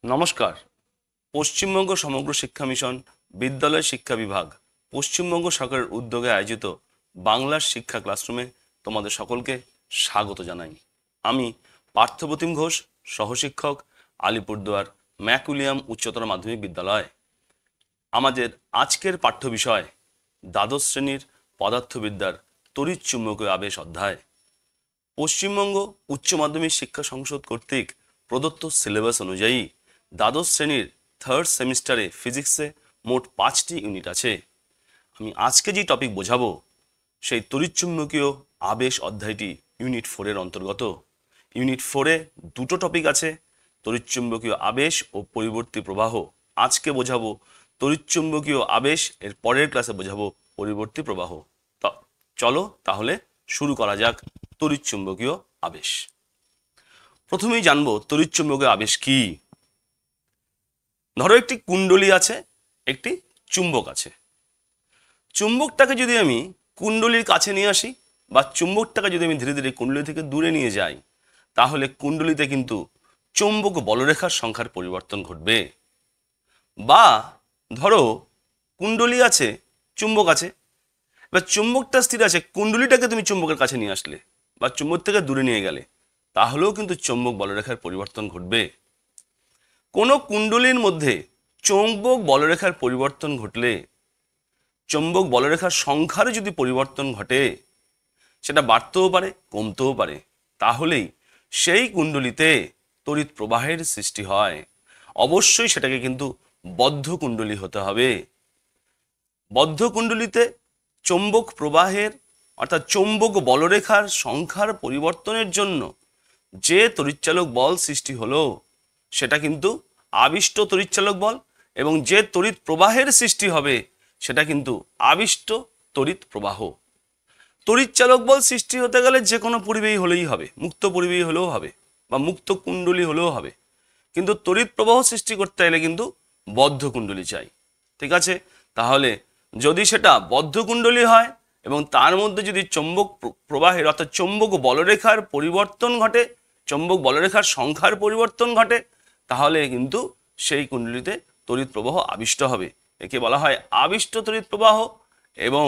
নমস্কার। পশ্চিমবঙ্গ সমগ্র শিক্ষা মিশন, বিদ্যালয় শিক্ষা বিভাগ, পশ্চিমবঙ্গ সরকারের উদ্যোগে আয়োজিত বাংলার শিক্ষা ক্লাসরুমে তোমাদের সকলকে স্বাগত জানাই। আমি পার্থপ্রতিম ঘোষ, সহশিক্ষক, আলিপুরদুয়ার ম্যাকুলিয়াম উচ্চতর মাধ্যমিক বিদ্যালয়। আমাদের আজকের পাঠ্য বিষয় দ্বাদশ শ্রেণীর পদার্থবিদ্যার তড়িৎচুম্বকীয় আবেশ অধ্যায়। পশ্চিমবঙ্গ উচ্চ মাধ্যমিক শিক্ষা সংসদ কর্তৃক প্রদত্ত সিলেবাস অনুযায়ী দ্বাদশ শ্রেণীর থার্ড সেমিস্টারে ফিজিক্সে মোট 5টি ইউনিট আছে। আমি আজকে যে টপিক বোঝাবো সেই তড়িৎচুম্বকীয় আবেশ অধ্যায়টি ইউনিট 4-এর অন্তর্গত। ইউনিট 4-এ দুটো টপিক আছে, তড়িৎচুম্বকীয় আবেশ ও পরিবর্তী প্রবাহ। আজকে বোঝাবো তড়িৎচুম্বকীয় আবেশ, এর পরের ক্লাসে বোঝাবো পরিবর্তী প্রবাহ। চলো তাহলে শুরু করা যাক তড়িৎচুম্বকীয় আবেশ। প্রথমেই জানবো তড়িৎচুম্বকীয় আবেশ কি। ধরো একটি কুণ্ডলী আছে, একটি চুম্বক আছে। চুম্বকটাকে যদি আমি কুণ্ডলীর কাছে নিয়ে আসি বা চুম্বকটাকে যদি আমি ধীরে ধীরে কুণ্ডলী থেকে দূরে নিয়ে যাই, তাহলে কুণ্ডলীতে কিন্তু চৌম্বক বলরেখার সংখ্যার পরিবর্তন ঘটবে। বা ধরো কুণ্ডলী আছে, চুম্বক আছে, এবার চুম্বকটা স্থির আছে, কুণ্ডলীটাকে তুমি চুম্বকের কাছে নিয়ে আসলে বা চুম্বক থেকে দূরে নিয়ে গেলে, তাহলেও কিন্তু চৌম্বক বলরেখার পরিবর্তন ঘটবে। কোনো কুণ্ডলীর মধ্যে চৌম্বক বলরেখার পরিবর্তন ঘটলে, চৌম্বক বলরেখার সংখ্যার যদি পরিবর্তন ঘটে, সেটা বাড়তেও পারে কমতেও পারে, তাহলেই সেই কুণ্ডলীতে তড়িৎ প্রবাহের সৃষ্টি হয়। অবশ্যই সেটাকে কিন্তু বদ্ধ কুণ্ডলী হতে হবে। বদ্ধ কুণ্ডলীতে চৌম্বক প্রবাহের অর্থাৎ চৌম্বক বলরেখার সংখ্যার পরিবর্তনের জন্য যে তড়িৎচালক বল সৃষ্টি হলো সেটা কিন্তু আবিষ্ট তড়িৎচালক বল, এবং যে তড়িৎ প্রবাহের সৃষ্টি হবে সেটা কিন্তু আবিষ্ট তড়িৎ প্রবাহ। তড়িৎচালক বল সৃষ্টি হতে গেলে যে কোনো পরিবেহী হলেই হবে, মুক্ত পরিবেহী হলেও হবে বা মুক্ত কুণ্ডলী হলেও হবে, কিন্তু তড়িৎ প্রবাহ সৃষ্টি করতে গেলে কিন্তু বদ্ধ কুণ্ডলী চাই। ঠিক আছে, তাহলে যদি সেটা বদ্ধ কুণ্ডলী হয় এবং তার মধ্যে যদি চৌম্বক প্রবাহের অর্থাৎ চৌম্বক বলরেখার পরিবর্তন ঘটে, চৌম্বক বলরেখার সংখ্যার পরিবর্তন ঘটে, তাহলে কিন্তু সেই কুণ্ডলীতে তড়িৎ প্রবাহ আবিষ্ট হবে। একে বলা হয় আবিষ্ট তড়িৎ প্রবাহ, এবং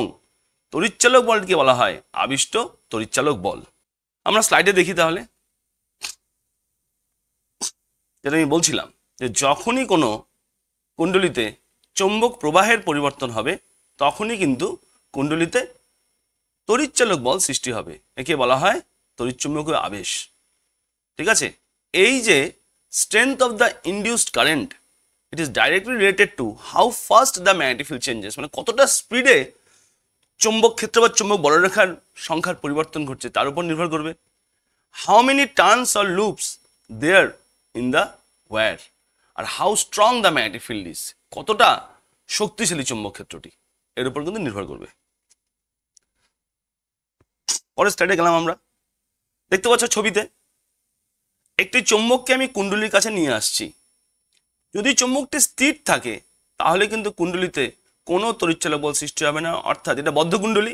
তড়িৎচালক বলকে বলা হয় আবিষ্ট তড়িৎচালক বল। আমরা স্লাইডে দেখি তাহলে। যেটা আমি বলছিলাম যে যখনই কোনো কুণ্ডলীতে চৌম্বক প্রবাহের পরিবর্তন হবে, তখনই কিন্তু কুণ্ডলীতে তড়িৎচালক বল সৃষ্টি হবে। একে বলা হয় তড়িৎচুম্বকীয় আবেশ। ঠিক আছে, এই যে strength of the induced current, it is directly related to how fast the magnetic field changes, মানে কতটা স্পিডে চৌম্বক ক্ষেত্র বা চৌম্বক বলরেখার সংখ্যার পরিবর্তন ঘটছে তার উপর নির্ভর করবে। How many turns or loops there in the wire, আর how strong the magnetic field is, কতটা শক্তিশালী চৌম্বক ক্ষেত্রটি, এর উপর কিন্তু নির্ভর করবে। পরের স্লাইডে গেলাম আমরা। দেখতে পাচ্ছ ছবিতে একটি চৌম্বককে আমি কুণ্ডলীর কাছে নিয়ে আসছি। যদি চৌম্বকটি স্থির থাকে তাহলে কিন্তু কুণ্ডলীতে কোনো তড়িৎচালক বল সৃষ্টি হবে না, অর্থাৎ এটা বদ্ধ কুণ্ডলী।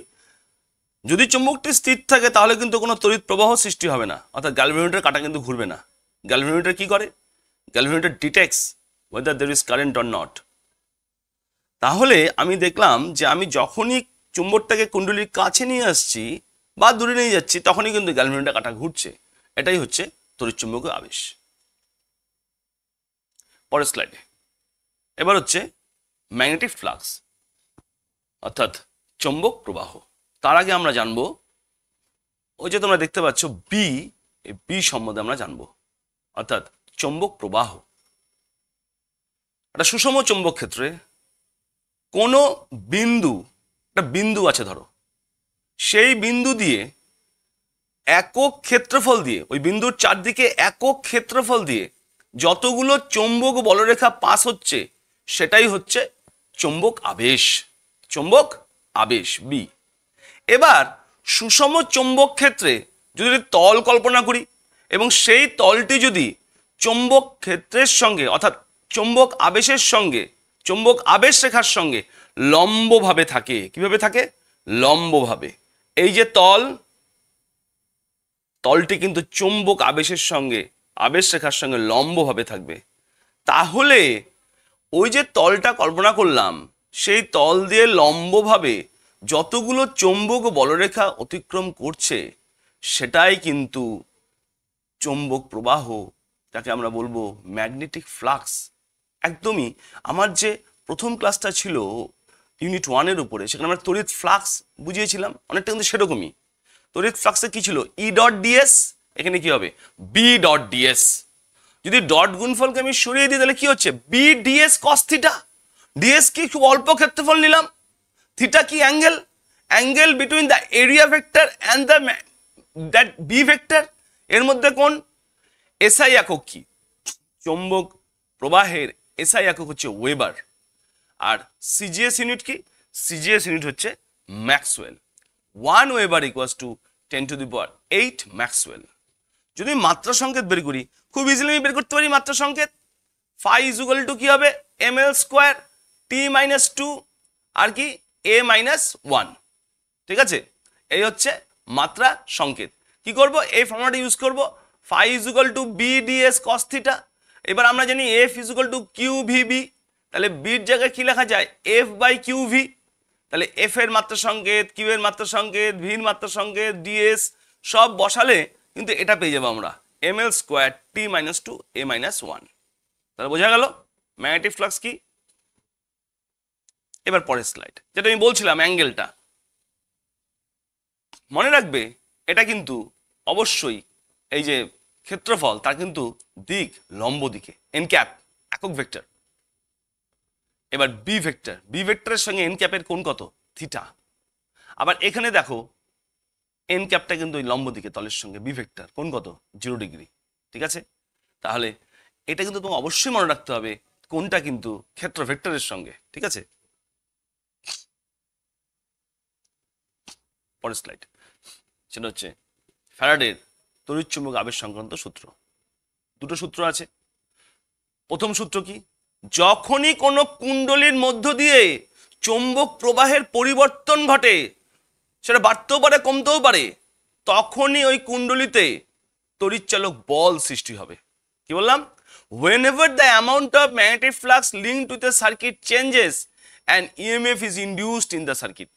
যদি চৌম্বকটি স্থির থাকে তাহলে কিন্তু কোনো তড়িৎ প্রবাহ সৃষ্টি হবে না, অর্থাৎ গ্যালভানোমিটার কাঁটা কিন্তু ঘুরবে না। গ্যালভানোমিটার কি করে? Galvanometer detects whether there is current or not। তাহলে আমি দেখলাম যে আমি যখনই চুম্বকটাকে কুণ্ডলীর কাছে নিয়ে আসছি বা দূরে নিয়ে যাচ্ছি, তখনই কিন্তু গ্যালভানোমিটার কাঁটা ঘুরছে। এটাই হচ্ছে তড়িৎচুম্বকীয় আবেশ। পরের স্লাইডে এবার হচ্ছে ম্যাগনেটিক ফ্লাক্স অর্থাৎ চৌম্বক প্রবাহ। তার আগে আমরা জানবো, ওই যে তোমরা দেখতে পাচ্ছ বি, এই বি সম্বন্ধে আমরা জানবো, অর্থাৎ চৌম্বক প্রবাহ। একটা সুষম চৌম্বক ক্ষেত্রে কোনো বিন্দু, একটা বিন্দু আছে ধরো, সেই বিন্দু দিয়ে একক ক্ষেত্রফল দিয়ে, ওই বিন্দুর চারদিকে একক ক্ষেত্রফল দিয়ে যতগুলো চৌম্বক বলরেখা পাস হচ্ছে সেটাই হচ্ছে চৌম্বক আবেশ। চৌম্বক আবেশ বি। এবার সুষম চৌম্বক ক্ষেত্রে যদি তল কল্পনা করি এবং সেই তলটি যদি চৌম্বক ক্ষেত্রের সঙ্গে অর্থাৎ চৌম্বক আবেশের সঙ্গে, চৌম্বক আবেশ রেখার সঙ্গে লম্বভাবে থাকে। কিভাবে থাকে? লম্বভাবে। এই যে তলটি কিন্তু চৌম্বক আবেশের সঙ্গে, আবেশ রেখার সঙ্গে লম্বভাবে থাকবে। তাহলে ওই যে তলটা কল্পনা করলাম, সেই তল দিয়ে লম্বভাবে যতগুলো চৌম্বক বলরেখা অতিক্রম করছে সেটাই কিন্তু চৌম্বক প্রবাহ, যাকে আমরা বলবো ম্যাগনেটিক ফ্লাক্স। একদমই আমার যে প্রথম ক্লাসটা ছিল ইউনিট 1-এর উপরে, সেখানে আমরা তড়িৎ ফ্লাক্স বুঝিয়েছিলাম, অনেকটা কিন্তু সেরকমই। তড়িৎ ফ্লাক্সে কি ছিল? ই ডট ডিএস, এখানে কি হবে? B dot DS. যদি ডট গুণফলকে আমি সরিয়ে দিই তাহলে কি হচ্ছে? B DS cos theta. DS কি খুব অল্প ক্ষেত্রফল নিলাম, থিটা কি angle, angle between the area vector and the that B vector. এর মধ্যে কোন এসআই একক কি? চৌম্বক প্রবাহের এসআই একক হচ্ছে ওয়েবার। আর সিজিএস ইউনিট কি? সিজিএস ইউনিট হচ্ছে Maxwell. 1 weber equals to 10⁸ Maxwell. যদি মাত্রা সংকেত বের করি, খুব ইজিলি আমি বের করতে পারি মাত্রা সংকেত। ফাই ইজ ইকুয়াল টু কি হবে? ml স্কোয়ার t-2 আর কি a-1। ঠিক আছে, এই হচ্ছে মাত্রা সংকেত। কি করব? এই ফর্মুলাটা ইউজ করব, phi is equal to B DS cos theta. এবার আমরা জানি F is equal to Q V B, তাহলে বির জায়গায় কি লেখা যায়? F by Q V. তাহলে এফ এর মাত্রা সংকেত, কিউ এর মাত্রা সংকেত, ভির মাত্রা সংকেত, ডিএস সব বসালে কিন্তু এটা পেয়ে যাবো আমরা, ml স্কোয়ার t-2 a-1। তাহলে বোঝা গেল ম্যাগনেটিক ফ্লাক্স কি। এবার পরের স্লাইড, যেটা আমি বলছিলাম অ্যাঙ্গেলটা মনে রাখবে, এটা কিন্তু অবশ্যই এই যে ক্ষেত্রফল তার কিন্তু দিক লম্ব দিকে, এন ক্যাপ একক ভেক্টর। এবার বি ভেক্টর, বি ভেক্টরের সঙ্গে এন ক্যাপের কোণ কত? থিটা। আবার এখানে দেখো এন ক্যাপটা কিন্তু ওই লম্ব দিকে তলের সঙ্গে, বি ভেক্টর কোণ কত? 0 ডিগ্রি। ঠিক আছে, তাহলে এটা কিন্তু তোমাকে অবশ্যই মনে রাখতে হবে কোনটা কিন্তু ক্ষেত্র ভেক্টরের সঙ্গে। ঠিক আছে, পরের স্লাইড, সেটা হচ্ছে ফ্যারাডের তড়িৎচুম্বক আবেশ সংক্রান্ত সূত্র। দুটো সূত্র আছে। প্রথম সূত্র কি? যখনই কোনো কুণ্ডলীর মধ্য দিয়ে চৌম্বক প্রবাহের পরিবর্তন ঘটে, সেটা বাড়তেও পারে কমতেও পারে, তখনই ওই কুণ্ডলীতে তড়িৎচালক বল সৃষ্টি হবে। কি বললাম? whenever the amount of magnetic flux linked with the circuit changes an EMF is induced in the circuit।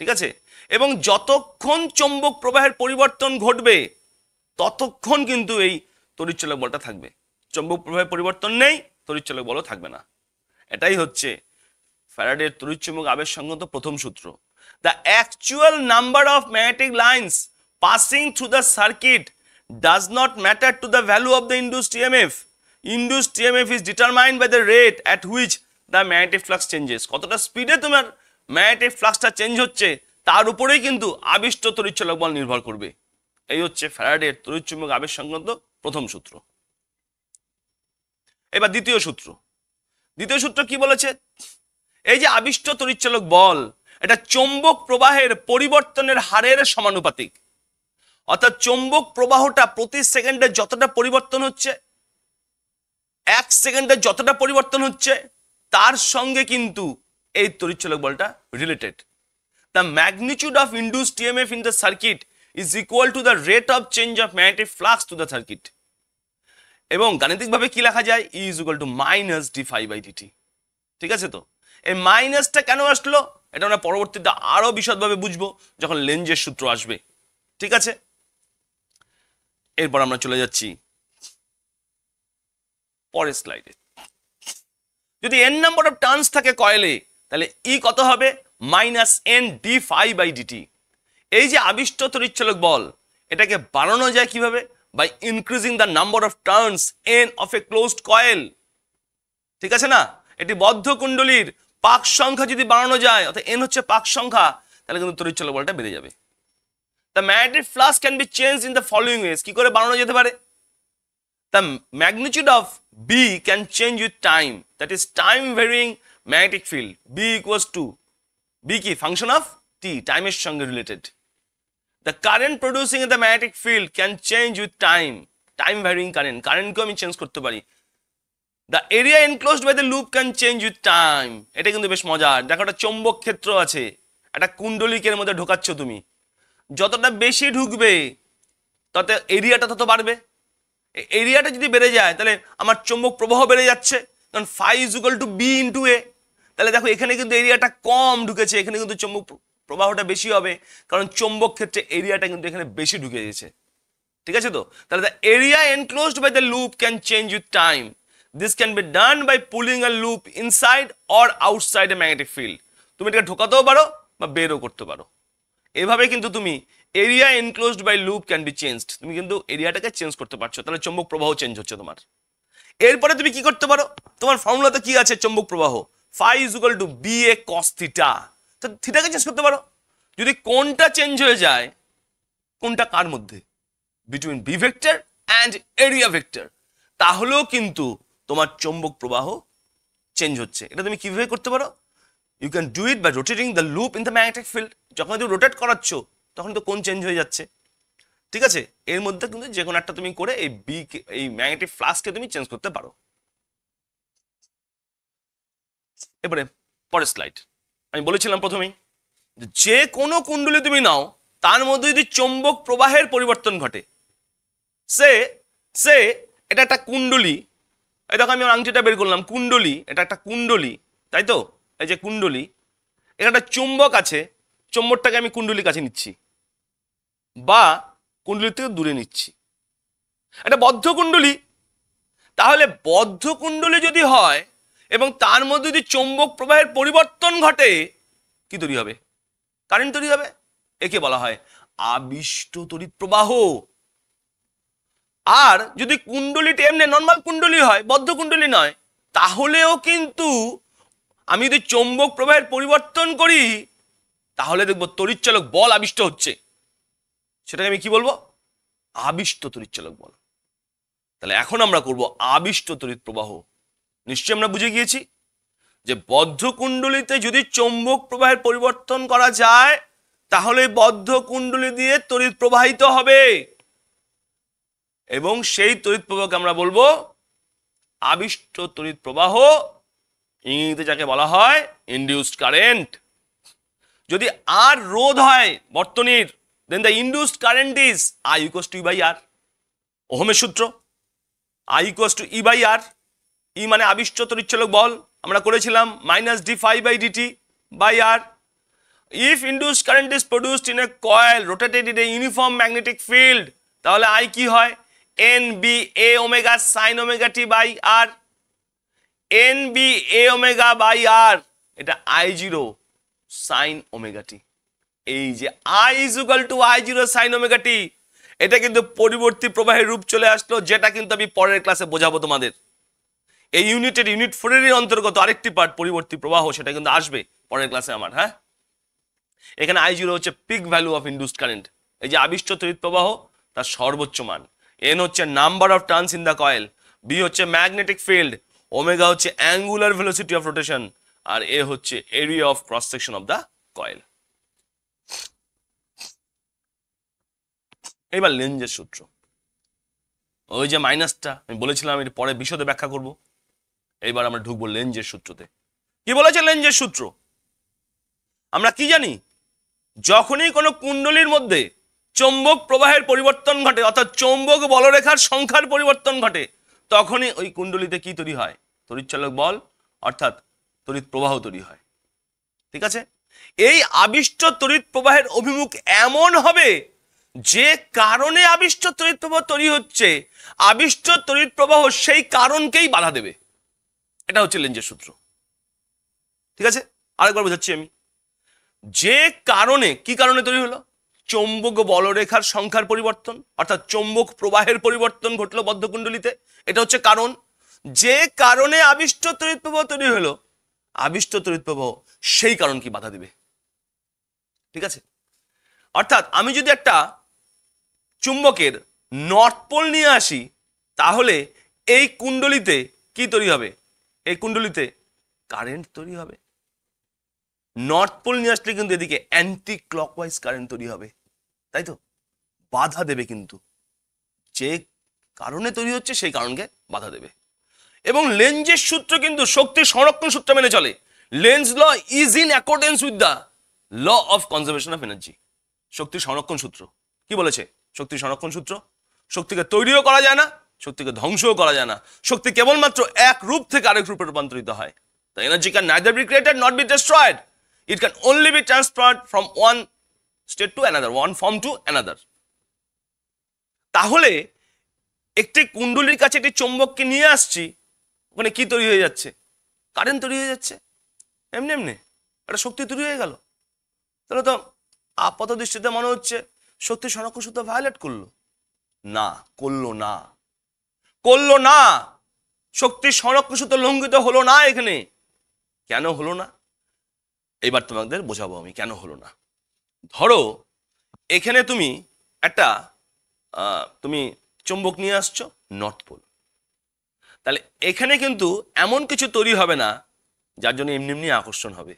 ঠিক আছে, এবং যতক্ষণ চৌম্বক প্রবাহের পরিবর্তন ঘটবে ততক্ষণ কিন্তু এই তড়িৎচালক বলটা থাকবে। চৌম্বক প্রবাহের পরিবর্তন নেই, তড়িৎচালক বলও থাকবে না। এটাই হচ্ছে ফ্যারাডের তড়িৎচুম্বক আবেশ সংক্রান্ত প্রথম সূত্র। The actual number of magnetic lines passing through the circuit does not matter to the value of the induced EMF. Induced EMF is determined by the rate at which the magnetic flux changes। কতটা স্পিডে তোমার magnetic ফ্লাক্সটা change হচ্ছে তার উপরেই কিন্তু আবিষ্ট তড়িৎচালক বল নির্ভর করবে। এই হচ্ছে ফ্যারাডের তড়িৎচুম্বক আবেশ সংক্রান্ত প্রথম সূত্র। এবার দ্বিতীয় সূত্র। দ্বিতীয় সূত্র কি বলেছে? এই যে আবিষ্ট তড়িৎচালক বল, এটা চৌম্বক প্রবাহের পরিবর্তনের হারের সমানুপাতিক। অর্থাৎ চৌম্বক প্রবাহটা প্রতি সেকেন্ডে যতটা পরিবর্তন হচ্ছে, 1 সেকেন্ডে যতটা পরিবর্তন হচ্ছে, তার সঙ্গে কিন্তু এই তড়িৎচালক বলটা related. The magnitude of induced EMF in the circuit is equal to the rate of change of magnetic flux to the circuit। এবং গাণিতিকভাবে কি লেখা যায়? E is equal to minus d phi by dt। ঠিক আছে, তো এই মাইনাসটা কেন আসলো এটা আমরা পরবর্তীতে আরো বিশদভাবে বুঝবো যখন লেঞ্জের সূত্র আসবে। ঠিক আছে, এরপর আমরা চলে যাচ্ছি পরের স্লাইডে। যদি n নাম্বার অফ টার্নস থাকে কয়েলে, তাহলে E কত হবে? Minus n d phi by dt। এই যে আবিষ্ট তড়িৎচালক বল, এটাকে বাড়ানো যায় কিভাবে? By increasing the number of turns n of a closed coil. ঠিক আছে না, এটি বদ্ধ কুণ্ডলীর পাক সংখ্যা যদি বাড়ানো যায়, অর্থাৎ n হচ্ছে পাক সংখ্যা, তাহলে কিন্তু তড়িৎচালক বলটা বেড়ে যাবে। The magnetic flux can be changed in the following ways। কি করে বাড়ানো যেতে পারে? The magnitude of B can change with time, that is time varying magnetic field। B equals to B কি? Function of t, time এর সঙ্গে related। The current producing in the magnetic field can change with time, time varying current, কারেন্টকে আমি change করতে পারি। The area enclosed by the loop can change with time। এটা কিন্তু বেশ মজার। দেখো একটা চৌম্বক ক্ষেত্র আছে, একটা কুণ্ডলিকের মধ্যে ঢোকাচ্ছ তুমি, যতটা বেশি ঢুকবে তত এরিয়াটা তত বাড়বে। এরিয়াটা যদি বেড়ে যায় তাহলে আমার চৌম্বক প্রবাহ বেড়ে যাচ্ছে, কারণ phi is equal to B into A. তাহলে দেখো এখানে কিন্তু এরিয়াটা কম ঢুকেছে, এখানে কিন্তু চৌম্বক প্রবাহটা বেশি হবে, কারণ চৌম্বক ক্ষেত্রে এরিয়াটা কিন্তু এখানে বেশি ঢুকে গেছে। ঠিক আছে তো? তাহলে the area enclosed by the loop can change with time. This can be done by pulling a loop inside or outside a magnetic field. তুমি এটাকে ঢোকাতেও পারো বা বেরও করতে পারো। এভাবে কিন্তু তুমি area enclosed by loop can be changed, তুমি কিন্তু এরিয়াটাকে চেঞ্জ করতে পারছো, তাহলে চৌম্বক প্রবাহ চেঞ্জ হচ্ছে তোমার। এরপরে তুমি কি করতে পারো, তোমার ফর্মুলাতে কি আছে চৌম্বক প্রবাহ, phi is equal to B A cos theta, তো থিটাকে চেঞ্জ করতে পারো। যদি কোনটা চেঞ্জ হয়ে যায়, কোনটা কার মধ্যে, between B vector and area vector, তাহলেও কিন্তু তোমার চৌম্বক প্রবাহ চেঞ্জ হচ্ছে। এটা তুমি কিভাবে করতে পারো, you can do it by rotating the loop in the magnetic field. যখন তুমি রোটেট করাচ্ছ তখন তো কোন চেঞ্জ হয়ে যাচ্ছে, ঠিক আছে? এর মধ্যে কিন্তু যে কোনো একটা তুমি করে এই বি এই ম্যাগনেটিক ফ্লাক্সকে তুমি চেঞ্জ করতে পারো। এবারে পরের স্লাইড। আমি বলেছিলাম প্রথমেই যে কোনো কুণ্ডলী তুমি নাও, তার মধ্যে যদি চৌম্বক প্রবাহের পরিবর্তন ঘটে, সে এটা একটা কুণ্ডলী, এই দেখো আমি আমার আংটিটা বের করলাম, কুণ্ডলী, এটা একটা কুণ্ডলী, তাই তো? এই যে কুণ্ডলী, এখানে একটা চুম্বক আছে, চুম্বকটাকে আমি কুণ্ডলীর কাছে নিচ্ছি বা কুণ্ডলীর থেকে দূরে নিচ্ছি। এটা বদ্ধ কুণ্ডলী, তাহলে বদ্ধ কুণ্ডলী যদি হয় এবং তার মধ্যে যদি চৌম্বক প্রবাহের পরিবর্তন ঘটে, কি তৈরি হবে? কারেন্ট তৈরি হবে। একে বলা হয় আবিষ্ট তড়িৎ প্রবাহ। আর যদি কুণ্ডলীটি এমনি নর্মাল কুণ্ডলী হয়, বদ্ধ কুণ্ডলী নয়, তাহলেও কিন্তু আমি যদি চৌম্বক প্রবাহের পরিবর্তন করি, তাহলে দেখবো তড়িৎচালক বল আবিষ্ট হচ্ছে। সেটাকে আমি কি বলবো? আবিষ্ট তড়িৎচালক বল। তাহলে এখন আমরা করব আবিষ্ট তড়িৎ প্রবাহ। নিশ্চয়ই আমরা বুঝে গিয়েছি যে বদ্ধ কুণ্ডলীতে যদি চৌম্বক প্রবাহের পরিবর্তন করা যায়, তাহলে বদ্ধ কুণ্ডলী দিয়ে তড়িৎ প্রবাহিত হবে এবং সেই তড়িৎ প্রবাহকে আমরা বলবো আবিষ্ট তড়িৎ প্রবাহ, ইংরেজিতে যাকে বলা হয় ইনডিউসড কারেন্ট। যদি আর রোধ হয় বর্তনীর, then the induced current is I equals to E by R। ওহমের সূত্র, I equals to E by R। E মানে আবিষ্ট তড়িৎচালক বল, আমরা করেছিলাম minus d phi by dt by R। If induced current is produced in a coil rotated in a uniform magnetic field, তাহলে I কি হয়? NB A omega sine omega t by R। NB A omega by R, এটা I0 sign omega t। এই যে I is equal two I0 sign omega t, এটা কিন্তু পরিবর্তী প্রবাহের রূপ চলে আসলো, যেটা কিন্তু আমি পরের ক্লাসে বোঝাবো তোমাদের। এই ইউনিট 4 অন্তর্গত আরেকটি পার্ট পরিবর্তী প্রবাহ, সেটা কিন্তু আসবে পরের ক্লাসে আমার। হ্যাঁ, এখানে I0 হচ্ছে pick value of induced current, এই যে আবিষ্ট তড়িৎ প্রবাহ তার সর্বোচ্চ মান। N হচ্ছে number of turns in the coil, B হচ্ছে ম্যাগনেটিক ফিল্ড, ওমেগা হচ্ছে অ্যাঙ্গুলার ভেলোসিটি অফ রোটেশন, আর A হচ্ছে area of cross section of the coil. এবার লেঞ্জের সূত্র, ওই যে মাইনাসটা আমি বলেছিলাম এর পরে বিশদে ব্যাখ্যা করব। এইবার আমরা ঢুকবো লেঞ্জের সূত্রতে। কি বলেছে লেঞ্জের সূত্র? আমরা কি জানি, যখনই কোনো কুণ্ডলীর মধ্যে চৌম্বক প্রবাহের পরিবর্তন ঘটে, অর্থাৎ চৌম্বক বলরেখার সংখ্যার পরিবর্তন ঘটে, তখনই ওই কুণ্ডলীতে কি তৈরি হয়? তড়িৎচালক বল, অর্থাৎ তড়িৎ প্রবাহ তৈরি হয়। ঠিক আছে? এই আবিষ্ট তড়িৎ প্রবাহের অভিমুখ এমন হবে যে কারণে আবিষ্ট তড়িৎ প্রবাহ তৈরি হচ্ছে, আবিষ্ট তড়িৎ প্রবাহ সেই কারণকেই বাধা দেবে। এটা হচ্ছে লেঞ্জের সূত্র। ঠিক আছে, আরেকবার বোঝাচ্ছি আমি। যে কারণে, কি কারণে তৈরি হলো? চৌম্বক বলরেখার সংখ্যার পরিবর্তন, অর্থাৎ চৌম্বক প্রবাহের পরিবর্তন ঘটলো বদ্ধকুণ্ডলীতে, এটা হচ্ছে কারণ। যে কারণে আবিষ্ট তড়িৎ প্রবাহ তৈরি হলো, আবিষ্ট তড়িৎ প্রবাহ সেই কারণকে বাধা দিবে। ঠিক আছে? অর্থাৎ আমি যদি একটা চুম্বকের নর্থ পোল নিয়ে আসি, তাহলে এই কুণ্ডলীতে কি তৈরি হবে? এই কুণ্ডলীতে কারেন্ট তৈরি হবে। নর্থ পোল নিয়ে আসলে কিন্তু এদিকে অ্যান্টি ক্লকওয়াইজ কারেন্ট তৈরি হবে, তাই তো? বাধা দেবে, কিন্তু যে কারণে তৈরি হচ্ছে সেই কারণকে বাধা দেবে। এবং লেঞ্জের সূত্র কিন্তু শক্তির সংরক্ষণ সূত্র মেনে চলে। Lenz law is in accordance with the law of conservation of energy. শক্তির সংরক্ষণ সূত্র কি বলেছে? শক্তির সংরক্ষণ সূত্র, শক্তিকে তৈরিও করা যায় না, শক্তিকে ধ্বংসও করা যায় না। শক্তি কেবলমাত্র এক রূপ থেকে আরেক রূপে রূপান্তরিত হয়। The energy can neither be created nor be destroyed. It can only be transferred from one state to another, one form to another. তাহলে একটি কুণ্ডলীর কাছে একটি চৌম্বককে নিয়ে আসছি, ওখানে কি তৈরি হয়ে যাচ্ছে? কারেন্ট তৈরি হয়ে যাচ্ছে। এমনি এমনি একটা শক্তি তৈরি হয়ে গেল। তাহলে তো আপাত দৃষ্টিতে মনে হচ্ছে শক্তি সংরক্ষণ সূত্র ভায়োলেট করলো। না, করলো না। শক্তি সংরক্ষণ সূত্র লঙ্ঘিত হলো না এখানে। কেন হলো না? এবার তোমাদের বোঝাবো আমি কেন হলো না। ধরো এখানে তুমি একটা তুমি চুম্বক নিয়ে আসছো নর্থ পোল, তাহলে এখানে কিন্তু এমন কিছু তৈরি হবে না যার জন্য এমনি এমনি আকর্ষণ হবে।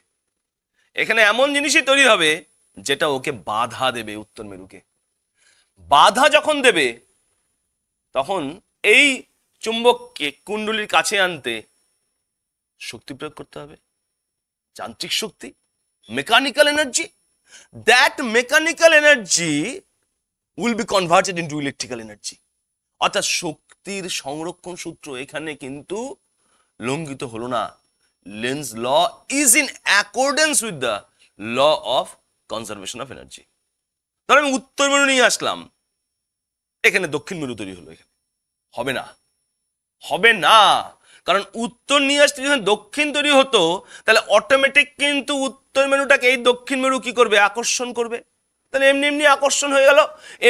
এখানে এমন জিনিসই তৈরি হবে যেটা ওকে বাধা দেবে, উত্তর মেরুকে বাধা যখন দেবে তখন এই চুম্বককে কুণ্ডলীর কাছে আনতে শক্তি প্রয়োগ করতে হবে, যান্ত্রিক শক্তি, mechanical energy. That mechanical energy will be converted into electrical energy. অর্থাৎ শক্তির সংরক্ষণ সূত্র এখানে কিন্তু লঙ্ঘিত হলো না। Lenz law is in accordance with the law of conservation of energy. ধর আমি উত্তর মেরু নিয়ে আসলাম, এখানে দক্ষিণ মেরু তৈরি হলো। এখানে হবে না, কারণ উত্তর নিয়ে আসতে যখন দক্ষিণ তৈরি হতো তাহলে অটোমেটিক কিন্তু উত্তর মেরুটাকে এই দক্ষিণ মেরু কি করবে? আকর্ষণ করবে। তাহলে এমনি এমনি আকর্ষণ হয়ে গেল,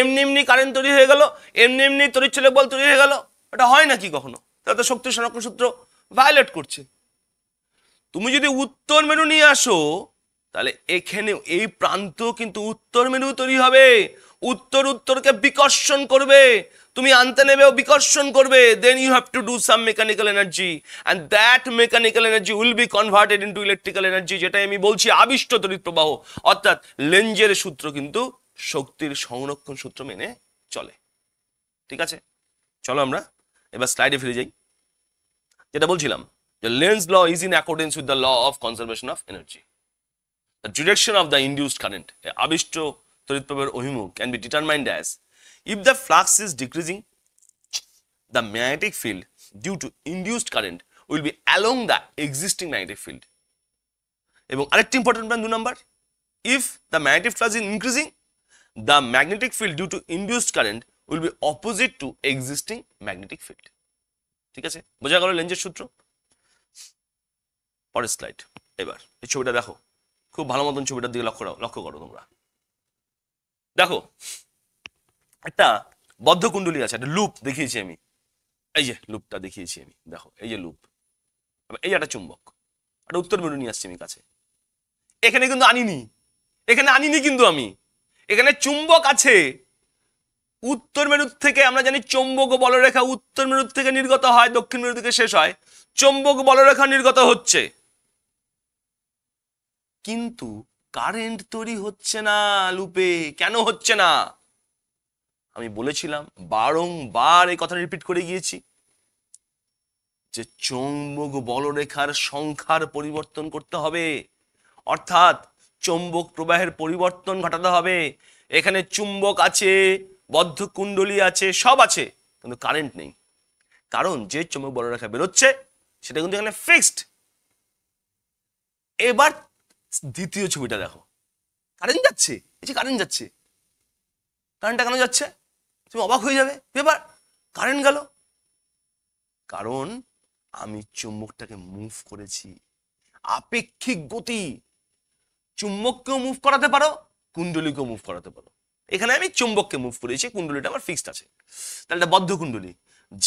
এমনি এমনি কারেন্ট তৈরি হয়ে গেল, এমনি এমনি তড়িৎচুম্বক বল তৈরি হয়ে গেল। এটা হয় নাকি কখনো? তাহলে তো শক্তি সংরক্ষণ সূত্র ভায়োলেট করছে। তুমি যদি উত্তর মেরু নিয়ে আসো তাহলে এখানে এই প্রান্ত কিন্তু উত্তর মেরু তৈরি হবে, উত্তরকে বিকর্ষণ করবে, তুমি আনতে নেবেও বিকর্ষণ করবে। Then you have to do some mechanical energy and that mechanical energy will be converted into electrical energy, যেটাই আমি বলছি আবিষ্ট তড়িৎ প্রবাহ। অর্থাৎ লেঞ্জের সূত্র কিন্তু শক্তির সংরক্ষণ সূত্র মেনে চলে। ঠিক আছে, চলো আমরা এবার স্লাইডে ফিরে যাই। যেটা বলছিলাম যে Lenz's law is in accordance with the law of conservation of energy. The direction of the induced current, আবিষ্ট তড়িৎ প্রবাহের অভিমুখ, can be determined as if the flux is decreasing, the magnetic field due to induced current will be along the existing magnetic field. এবং আরেকটি important point 2 number, if the magnetic flux is increasing, the magnetic field due to induced current will be opposite to existing magnetic field. ঠিক আছে, বোঝা গেল লেঞ্জের সূত্র। পরের slide. এবার এই ছবিটা দেখো, খুব ভালো মতন ছবিটার দিকে লক্ষ্য করো তোমরা। দেখো একটা বদ্ধ কুণ্ডলী আছে, একটা লুপ দেখিয়েছি আমি, এই যে লুপটা দেখিয়েছি আমি, দেখো এই যে লুপ, এই যে একটা চুম্বক, একটা উত্তর মেরু নিয়ে আসছি আমি কাছে। এখানে কিন্তু আনিনি কিন্তু আমি এখানে চুম্বক আছে। উত্তর মেরু থেকে আমরা জানি চৌম্বক বলরেখা উত্তর মেরু থেকে নির্গত হয়, দক্ষিণ মেরু থেকে শেষ হয়। চৌম্বক বলরেখা নির্গত হচ্ছে, কিন্তু কারেন্ট তৈরি হচ্ছে না লুপে। কেন হচ্ছে না? আমি বলেছিলাম, বারংবার এই কথা রিপিট করে গিয়েছি যে চৌম্বক বলরেখার সংখ্যার পরিবর্তন করতে হবে, অর্থাৎ চৌম্বক প্রবাহের পরিবর্তন ঘটাতে হবে। এখানে চুম্বক আছে, বদ্ধ কুণ্ডলী আছে, সব আছে, কিন্তু কারেন্ট নেই। কারণ যে চৌম্বক বলরেখা বেরোচ্ছে সেটা কিন্তু এখানে ফিক্সড। এবার দ্বিতীয় ছবিটা দেখো, কারেন্ট যাচ্ছে, এই যে কারেন্ট যাচ্ছে, কারেন্টটা কেন যাচ্ছে? তুমি অবাক হয়ে যাবে, ব্যাপার কারেন্ট গেল, কারণ আমি চুম্বকটাকে মুভ করেছি। আপেক্ষিক গতি, চুম্বককেও মুভ করাতে পারো, কুণ্ডলীকেও মুভ করাতে পারো। এখানে আমি চুম্বককে মুভ করেছি, কুণ্ডলীটা আমার ফিক্সড আছে, তাহলে এটা বদ্ধ কুণ্ডলী।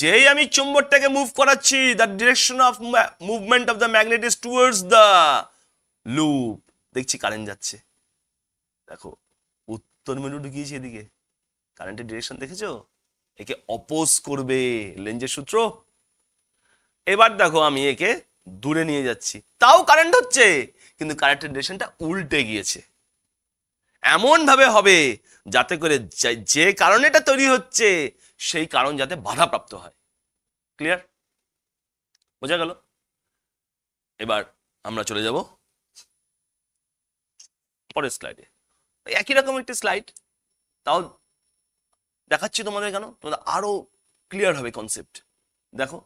যেই আমি চুম্বকটাকে মুভ করাচ্ছি, the direction of movement of the magnet is towards the loop, দেখছি কারেন্ট যাচ্ছে। দেখো উত্তর মেরু ঢুকিয়েছি এদিকে, কারেন্টের ডিরেকশন দেখেছো? একে অপোজ করবে লেঞ্জের সূত্র। এবার দেখো আমি একে দূরে নিয়ে যাচ্ছি, তাও কারেন্ট হচ্ছে, কিন্তু কারেন্টের ডিরেকশনটা উল্টে গিয়েছে। এমন ভাবে হবে যাতে করে যে কারণে এটা তৈরি হচ্ছে সেই কারণ যাতে বাধাপ্রাপ্ত হয়। ক্লিয়ার? বোঝা গেল? এবার আমরা চলে যাব পরের স্লাইডে। একই রকম একটি স্লাইড, তাও দেখাচ্ছি তোমাদের, কেন তোমরা আরো ক্লিয়ার হবে কনসেপ্ট। দেখো,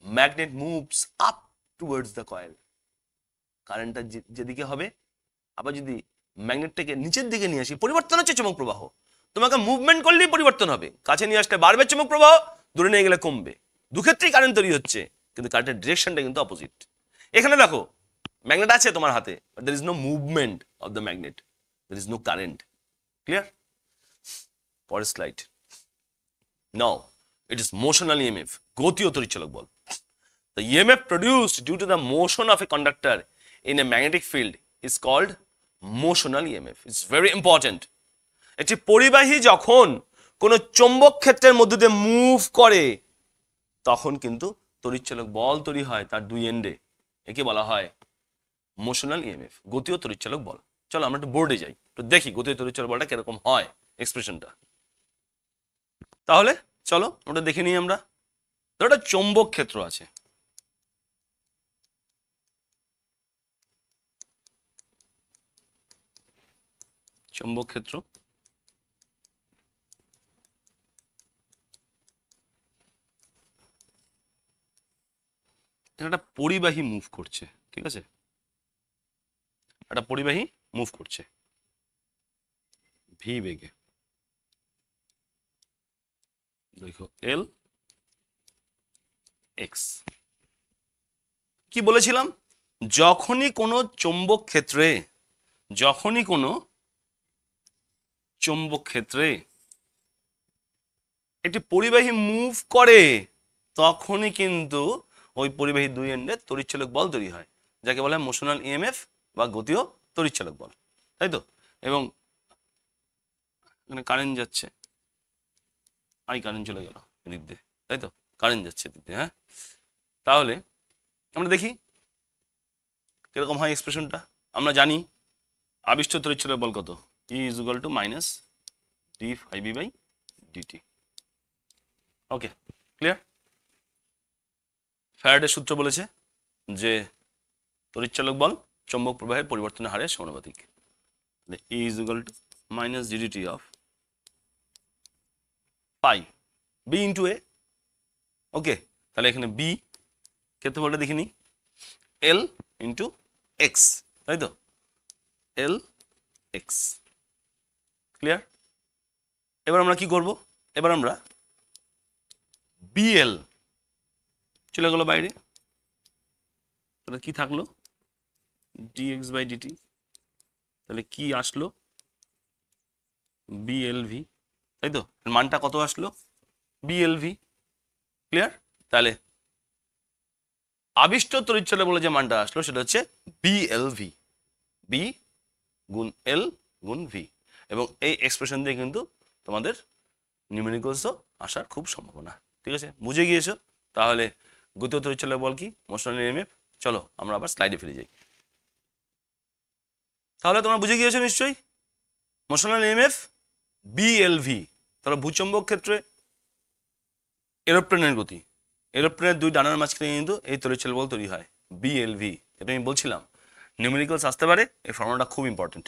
magnet moves up towards the coil, কারেন্টটা যেদিকে হবে, আবার যদি ম্যাগনেটটাকে নিচের দিকে নিয়ে আসি, পরিবর্তন হচ্ছে চুম্বক প্রবাহ। তোমাকে মুভমেন্ট করলেই পরিবর্তন হবে, কাছে নিয়ে আসলে বাড়বে চুম্বক প্রবাহ, দূরে নিয়ে গেলে কমবে। দুক্ষেত্রেই কারেন্ট তৈরি হচ্ছে, কিন্তু কারেন্টের ডিরেকশনটা কিন্তু অপোজিট। এখানে দেখো ম্যাগনেট আছে তোমার হাতে, but there is no movement of the magnet, there is no current. Clear? পরের slide. Now it is motional EMF, গতীয় তড়িৎচালক বল। The EMF produced due to the motion of a conductor in a magnetic field is called motional EMF. It's very important. একটি পরিবাহী যখন কোন চৌম্বক ক্ষেত্রের মধ্যে দিয়ে মুভ করে, তখন কিন্তু তড়িৎচালক বল তৈরি হয় তার দুই এন্ডে। একে বলা হয় মোশনাল ইএমএফ, গতীয় তড়িৎচালক বল। চলো আমরা একটু বোর্ডে যাই, একটু দেখি গতীয় তড়িৎচালক বলটা কিরকম হয়, এক্সপ্রেশনটা। তাহলে চলো ওটা দেখে নিই আমরা। ধরো একটা চৌম্বক ক্ষেত্র আছে, চৌম্বক ক্ষেত্র, একটা পরিবাহী মুভ করছে, ঠিক আছে, একটা পরিবাহী মুভ করছে ভি বেগে, দেখো এল এক্স। কি বলেছিলাম? যখনই কোনো চৌম্বক ক্ষেত্রে, যখনই কোনো চৌম্বক ক্ষেত্রে একটি পরিবাহী মুভ করে, তখনই কিন্তু ওই পরিবাহী দুই এন্ডে তড়িৎচালক বল তৈরি হয়, যাকে বলা হয় মোশনাল ইএমএফ বা গতীয় তড়িৎচালক বল, তাই তো? এবং এখানে কারেন্ট যাচ্ছে, আই কারেন্ট চলে গেল এদিক দিয়ে, তাই তো? কারেন্ট যাচ্ছে এদিক দিয়ে। হ্যাঁ, তাহলে আমরা দেখি কিরকম হয় এক্সপ্রেশনটা। আমরা জানি আবিষ্ট তড়িৎচালক বল কত, E is equal to minus d phi b by dt. Okay, clear? ফ্যারাডের সূত্র বলেছে যে তড়িৎচালক বল চৌম্বক প্রবাহের পরিবর্তনের হারের সমানুপাতিক। E is equal to minus ddt of pi b into a। ওকে, তাহলে এখানে b ক্ষেত্রফলটা দেখিনি, l into x, তাই তো? l x। ক্লিয়ার? এবার আমরা কি করব? এবার আমরা বিএল চলে গেল বাইরে, তাহলে কি থাকলো? dx বাই dt, তাহলে কি আসলো? বিএলভি, তাই তো? মানটা কত আসলো? বিএলভি। ক্লিয়ার? তাহলে আবিষ্ট তড়িৎচালক বলে যে মানটা আসলো সেটা হচ্ছে বিএলভি, বি গুণ এল গুণ ভি। এবং এই এক্সপ্রেশন দিয়ে কিন্তু তোমাদের নিউমেরিক্যালসও আসার খুব সম্ভাবনা। ঠিক আছে, বুঝে গিয়েছো? তাহলে গতীয় তড়িৎচালক বল কি, মোশনাল ইএমএফ। চলো আমরা আবার স্লাইডে ফিরে যাই। তাহলে তোমরা বুঝে গিয়েছো নিশ্চয়ই, মোশনাল ইএমএফ বিএলভি। তাহলে ভূচম্বক ক্ষেত্রে এরোপ্লেনের গতি, এরোপ্লেনের দুই ডানার মাঝখানে কিন্তু এই তড়িৎচালক বল তৈরি হয়, বিএলভি। এটা আমি বলছিলাম নিউমেরিক্যালস আসতে পারে, এই ফর্মুলাটা খুব important.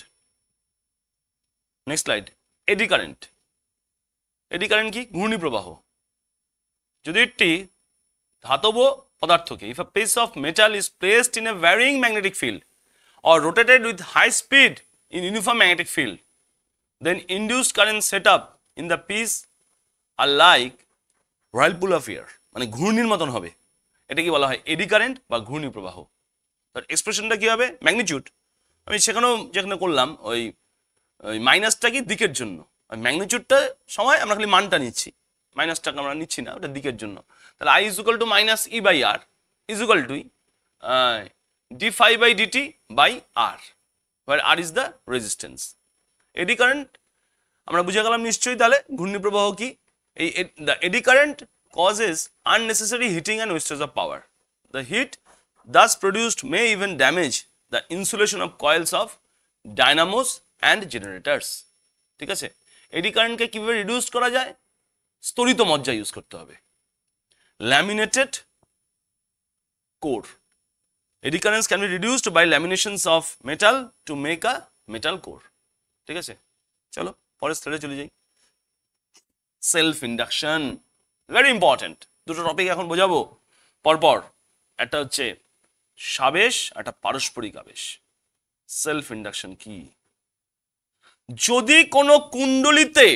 Next slide. Eddy current. Eddy current কি? ঘূর্ণি প্রবাহ। যদি একটি ধাতব পদার্থকে, if a piece of metal is placed in a varying magnetic field or rotated with high speed in uniform magnetic field, then induced current set up in the piece are like whirlpool of air, মানে ঘূর্ণির মতন হবে। এটা কি বলা হয়? Eddy current বা ঘূর্ণি প্রবাহ। তার এক্সপ্রেশনটা কি হবে? ম্যাগনিটিউড। আমি সেখানেও যেখানে করলাম ওই মাইনাসটা কি দিকের জন্য, ওই ম্যাগনিটিউডটা সময় আমরা খালি মানটা নিচ্ছি, মাইনাসটাকে আমরা নিচ্ছি না, ওটা দিকের জন্য। তাহলে I is equal to minus E by R is equal to D phi by DT by R, where R is the resistance. Eddy current আমরা বুঝে গেলাম নিশ্চয়ই। তাহলে ঘূর্ণি প্রবাহ কি? এই the eddy current causes unnecessary heating and wastage of power. The heat thus produced may even damage the insulation of coils of dynamos and generators. ঠিক আছে, এডি কারেন্টকে কিভাবে রিডিউস করা যায়? স্তরিত মজ্জা ইউজ করতে হবে, laminated core. Eddy currents can be reduced by laminations of metal to make a metal core. ঠিক আছে, চলো পরের স্লাইডে চলে যাই। Self induction. Very important. দুটো টপিক এখন বোঝাবো পরপর। একটা হচ্ছে সাবেশ, একটা পারস্পরিক আবেশ। সেলফ ইন্ডাকশন কি? যদি কোনো কুণ্ডলিতে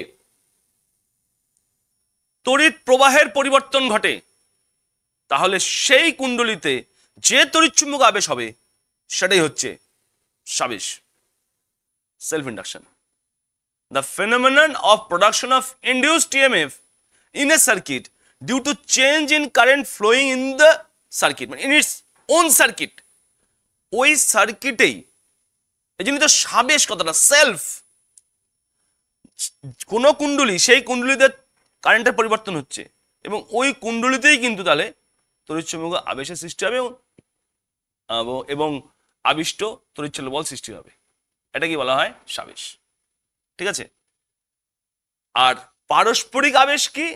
তড়িৎ প্রবাহের পরিবর্তন ঘটে, তাহলে সেই কুণ্ডলিতে যে তড়িৎচুম্বক আবেশ হবে সেটাই হচ্ছে সাবেশ, self induction. The phenomenon of production of induced EMF in a circuit due to change in current flowing in the circuit, in its own circuit, ওই সার্কিটেই, এই জন্য তো সাবেশ কথাটা, সেলফ। কোন কুণ্ডলী, সেই কুণ্ডলীতে কারেন্টের পরিবর্তন হচ্ছে এবং ওই কুণ্ডলীতেই কিন্তু তাহলে তড়িৎচুম্বক আবেশের সৃষ্টি হবে এবং আবিষ্ট তড়িৎচুম্বক বল সৃষ্টি হবে। এটা কি বলা হয়? সাবেশ। ঠিক আছে। আর পারস্পরিক আবেশ কি,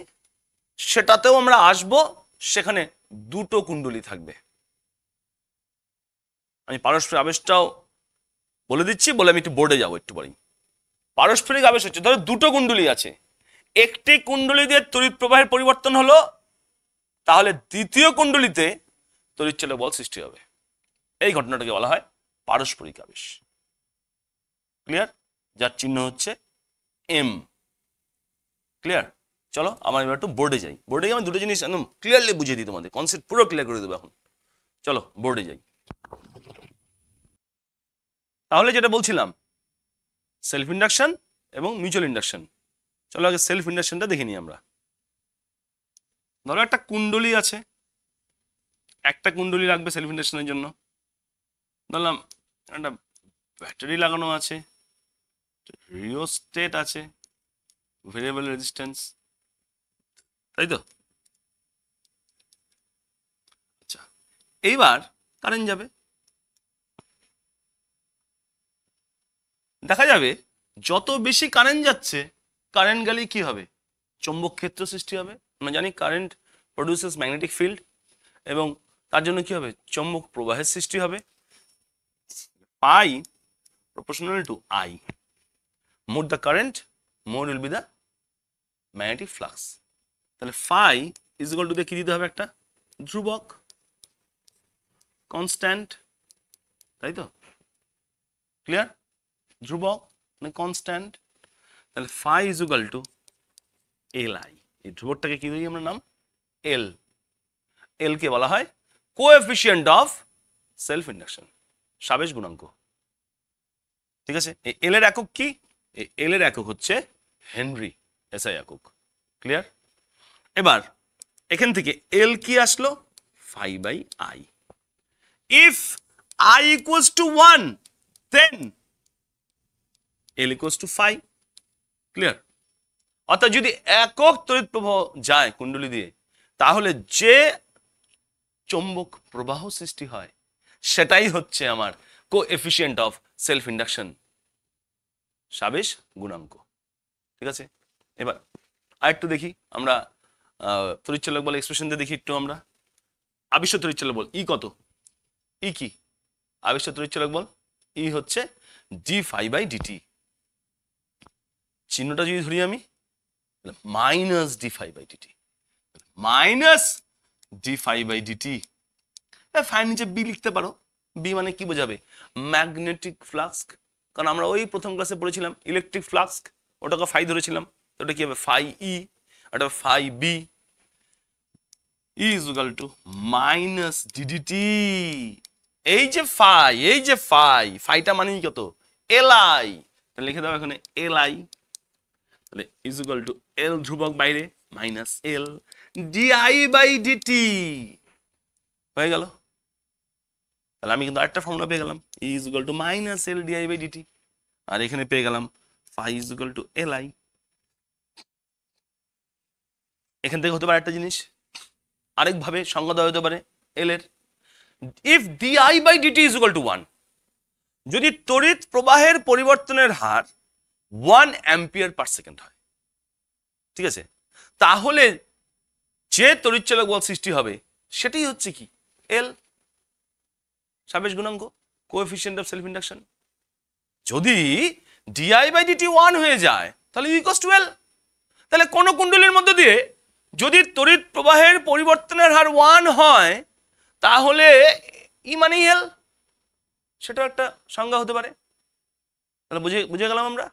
সেটাতেও আমরা আসব। সেখানে দুটো কুণ্ডলী থাকবে। আমি পারস্পরিক আবেশটাও বলে দিচ্ছি, বলে আমি একটু বোর্ডে যাবো একটু পরেই। পারস্পরিক আবেশ হচ্ছে, ধরো দুটো কুণ্ডলী আছে, একটি কুণ্ডলী দিয়ে তড়িৎ প্রবাহের পরিবর্তন হলো, তাহলে দ্বিতীয় কুণ্ডলীতে তড়িৎচুম্বক বল সৃষ্টি হবে। এই ঘটনাটাকে বলা হয় পারস্পরিক আবেশ। ক্লিয়ার? যার চিহ্ন হচ্ছে এম। ক্লিয়ার? চলো আমার এবার একটু বোর্ডে যাই। বোর্ডে গিয়ে আমি দুটো জিনিস একদম ক্লিয়ারলি বুঝিয়ে দিই, তোমাদের কনসেপ্ট পুরো ক্লিয়ার করে দেবো এখন। চলো বোর্ডে যাই। তাহলে যেটা বলছিলাম, সেলফ ইন্ডাকশন এবং মিউচুয়াল ইন্ডাকশন। চলো আগে সেলফ ইন্ডাকশনটা দেখে নিই আমরা। ধরো একটা কুণ্ডলী আছে, একটা কুণ্ডলী লাগবে সেলফ ইন্ডাকশনের জন্য। ধরলাম একটা ব্যাটারি লাগানো আছে, রিওস্টেট আছে, ভেরিয়েবল রেজিস্ট্যান্স, তাই তো? আচ্ছা, এইবার কারেন্ট যাবে। দেখা যাবে যত বেশি কারেন্ট যাচ্ছে, কারেন্ট গেলে কি হবে? চৌম্বক ক্ষেত্র সৃষ্টি হবে। আমরা জানি কারেন্ট প্রডিউসেস ম্যাগনেটিক ফিল্ড, এবং তার জন্য কি হবে? চৌম্বক প্রবাহের সৃষ্টি হবে। I proportional to I. More the current, more will be the magnetic flux. তাহলে phi is equal to কি দিতে হবে? একটা ধ্রুবক, কনস্ট্যান্ট, তাই তো? ক্লিয়ার? ধ্রুবক মানে কনস্ট্যান্ট। তাহলে phi is equal to Li। এই ধ্রুবকটাকে কি দিই আমরা নাম? L। L কে বলা হয় কোএফিসিয়েন্ট অফ সেলফ ইন্ডাকশন, সাবেশ গুণাঙ্ক। ঠিক আছে। এই এল এর একক কি? এই এল এর একক হচ্ছে হেনরি, এসআই একক। ক্লিয়ার? এবার এখান থেকে এল কি আসলো? phi by I. If I equals to 1, then L equals to phi. Clear? অর্থাৎ যদি একক তড়িৎ প্রবাহ যায় কুণ্ডলী দিয়ে, তাহলে যে চৌম্বক প্রবাহ সৃষ্টি হয় সেটাই হচ্ছে আমার কোএফিসিয়েন্ট অফ সেলফ ইন্ডাকশন, সাবেশ গুণাঙ্ক। ঠিক আছে। এবার আরেকটু দেখি আমরা তড়িৎচুম্বক বল এক্সপ্রেশন দিয়ে দেখি একটু আমরা। আবিষ্ট তড়িৎচুম্বক বল ই কত? ই কি? আবিষ্ট তড়িৎচুম্বক বল ই হচ্ছে ডি ফাই বাই ডিটি। চিহ্নটা যদি ধরি আমি, minus D phi by DT, minus D phi by DT. Phi নিচে বি লিখতে পারো। বি মানে কি বোঝাবে? Magnetic flux. কারণ আমরা ওই প্রথম ক্লাসে পড়েছিলাম ইলেকট্রিক ফ্লাক্স, ওটাকে ফাই ধরেছিলাম। তো ওটা কি হবে? ফাই ই, ওটা phi B. E is equal to minus d d t. এই যে ফাই, এই যে ফাই, ফাইটা মানে কত? L I. তাহলে লিখে দাও এখানে এল আই। তাহলে ইজ ইকুয়াল টু এল ধ্রুবক বাইরে, minus L d I by d t হয়ে গেল। তাহলে আমি কিন্তু আরেকটা ফর্মুলা পেয়ে গেলাম, E is equal to minus L d I by d t. আর এখানে পেয়ে গেলাম phi is equal to L I. এখান থেকে হতে পারে একটা জিনিস, আরেকভাবে সংজ্ঞা দেওয়া হতে পারে এল এর। If DI by DT is equal to 1, যদি তড়িৎ প্রবাহের পরিবর্তনের হার 1 অ্যাম্পিয়ার পার সেকেন্ড হয়, ঠিক আছে, তাহলে যে তড়িৎচালক বল সৃষ্টি হবে সেটাই হচ্ছে কি? এল, সাবেশ গুণাঙ্ক, কোএফিসিয়েন্ট অফ সেলফ ইন্ডাকশন। যদি ডিআই বাই ডিটি 1 হয়ে যায় তাহলে ইকুয়ালস টু এল। তাহলে কোন কুণ্ডলীর মধ্যে দিয়ে যদি তড়িৎ প্রবাহের পরিবর্তনের হার 1 হয় তাহলে ই মানে এল, সেটা একটা সংজ্ঞা হতে পারে। তাহলে বুঝে গেলাম আমরা।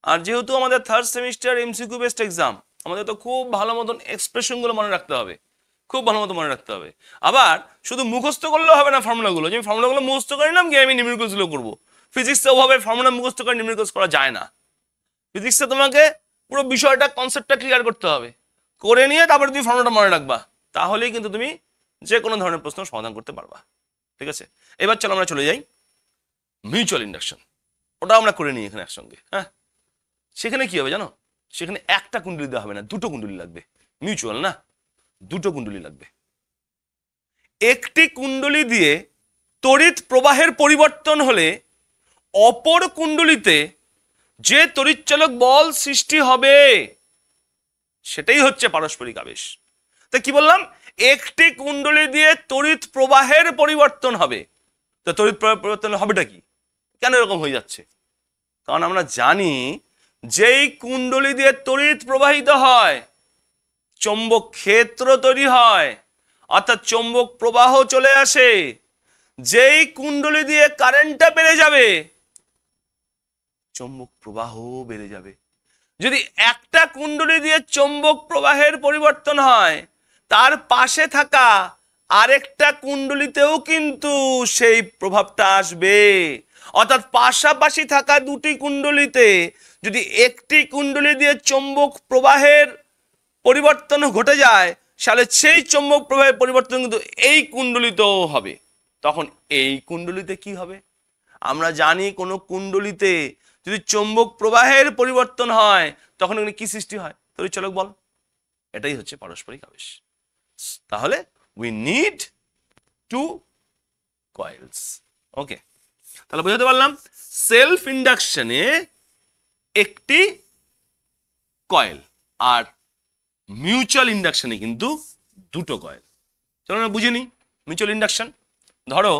আর যেহেতু আমাদের third semester MCQ based exam, আমাদের তো খুব ভালো মতন এক্সপ্রেশনগুলো মনে রাখতে হবে, খুব ভালো মতো মনে রাখতে হবে। আবার শুধু মুখস্থ করলেও হবে না ফর্মুলাগুলো, যে আমি ফর্মুলাগুলো মুখস্থ করে নিলাম গিয়ে আমি নিউমেরিক্যালসগুলো করবো। ফিজিক্সে ওভাবে ফর্মুলা মুখস্থ করে নিউমেরিক্যালস করা যায় না। ফিজিক্সে তোমাকে পুরো বিষয়টা কনসেপ্টটা ক্লিয়ার করতে হবে, করে নিয়ে তারপরে তুমি ফর্মুলাটা মনে রাখবা, তাহলেই কিন্তু তুমি যে কোনো ধরনের প্রশ্ন সমাধান করতে পারবা। ঠিক আছে, এবার চলো আমরা চলে যাই মিউচুয়াল ইন্ডাকশন। ওটা আমরা করে নিই এখানে একসঙ্গে। হ্যাঁ, সেখানে কি হবে জানো, সেখানে একটা কুণ্ডলী দেওয়া হবে না, দুটো কুণ্ডলী লাগবে। মিউচুয়াল না, দুটো কুণ্ডলী লাগবে। একটি কুণ্ডলী দিয়ে তড়িৎ প্রবাহের পরিবর্তন হলে অপর কুণ্ডলীতে যে তড়িৎচালক বল সৃষ্টি হবে সেটাই হচ্ছে পারস্পরিক আবেশ। তা কি বললাম, একটি কুণ্ডলী দিয়ে তড়িৎ প্রবাহের পরিবর্তন হবে। তো তড়িৎ প্রবাহের পরিবর্তন হবেটা কি, কেন এরকম হয়ে যাচ্ছে? কারণ আমরা জানি যেই কুণ্ডলী দিয়ে তড়িৎ প্রবাহিত হয় চৌম্বক ক্ষেত্র তৈরি হয়, অর্থাৎ চৌম্বক প্রবাহ চলে আসে। যেই কুণ্ডলী দিয়ে কারেন্টটা বেড়ে যাবে চৌম্বক প্রবাহ বেড়ে যাবে। যদি একটা কুণ্ডলী দিয়ে চৌম্বক প্রবাহের পরিবর্তন হয়, তার পাশে থাকা আরেকটা কুণ্ডলীতেও কিন্তু সেই প্রভাবটা আসবে। অর্থাৎ পাশাপাশি থাকা দুটি কুণ্ডলীতে যদি একটি কুণ্ডলী দিয়ে চৌম্বক প্রবাহের পরিবর্তন ঘটে যায়, তাহলে সেই চৌম্বক প্রবাহের পরিবর্তন কিন্তু এই কুণ্ডলীতেও হবে। তখন এই কুণ্ডলীতে কি হবে? আমরা জানি কোনো কুণ্ডলীতে যদি চৌম্বক প্রবাহের পরিবর্তন হয় তখন এখানে কি সৃষ্টি হয়? তড়িৎচালক বল। এটাই হচ্ছে পারস্পরিক আবেশ। তাহলে উই নিড টু কয়েলস। ওকে, তাহলে বুঝতে পারলাম সেলফ ইন্ডাকশনে একটি কয়েল আর মিউচুয়াল ইন্ডাকশনে কিন্তু দুটো কয়েল। চলো আমরা বুঝে নিই মিউচুয়াল ইন্ডাকশন। ধরো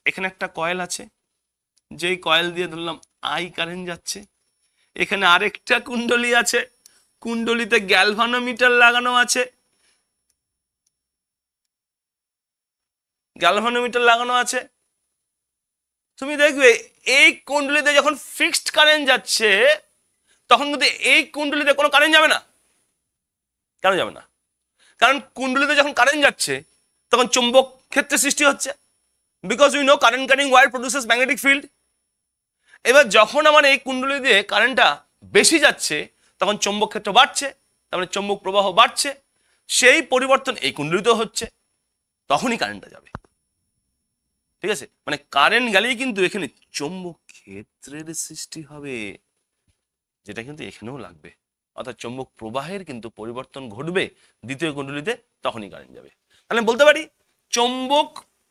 এখানে একটা কয়েল আছে, যেই কয়েল দিয়ে ধরলাম আই কারেন্ট যাচ্ছে। এখানে আরেকটা কুণ্ডলী আছে, কুণ্ডলীতে গ্যালভানোমিটার লাগানো আছে, গ্যালভানোমিটার লাগানো আছে। তুমি দেখবে এই কুণ্ডলীতে যখন ফিক্সড কারেন্ট যাচ্ছে তখন কিন্তু এই কুণ্ডলীতে কোনো কারেন্ট যাবে না। কেন যাবে না? কারণ কুণ্ডলীতে যখন কারেন্ট যাচ্ছে তখন চুম্বক ক্ষেত্রের সৃষ্টি হচ্ছে, because we know current carrying wire produces magnetic field. এবার যখন আমার এই কুণ্ডলী দিয়ে কারেন্টটা বেশি যাচ্ছে তখন চৌম্বক ক্ষেত্র বাড়ছে, তার মানে চৌম্বক প্রবাহ বাড়ছে, সেই পরিবর্তন এই কুণ্ডলীতেও হচ্ছে, তখনই কারেন্টটা যাবে। ঠিক আছে, মানে কারেন্ট গেলেই কিন্তু এখানে চৌম্বক ক্ষেত্রের সৃষ্টি হবে, যেটা কিন্তু এখানেও লাগবে। অর্থাৎ চৌম্বক প্রবাহের কিন্তু পরিবর্তন ঘটবে দ্বিতীয় কুণ্ডলীতে, তখনই কারেন্ট যাবে। তাহলে বলতে পারি চৌম্বক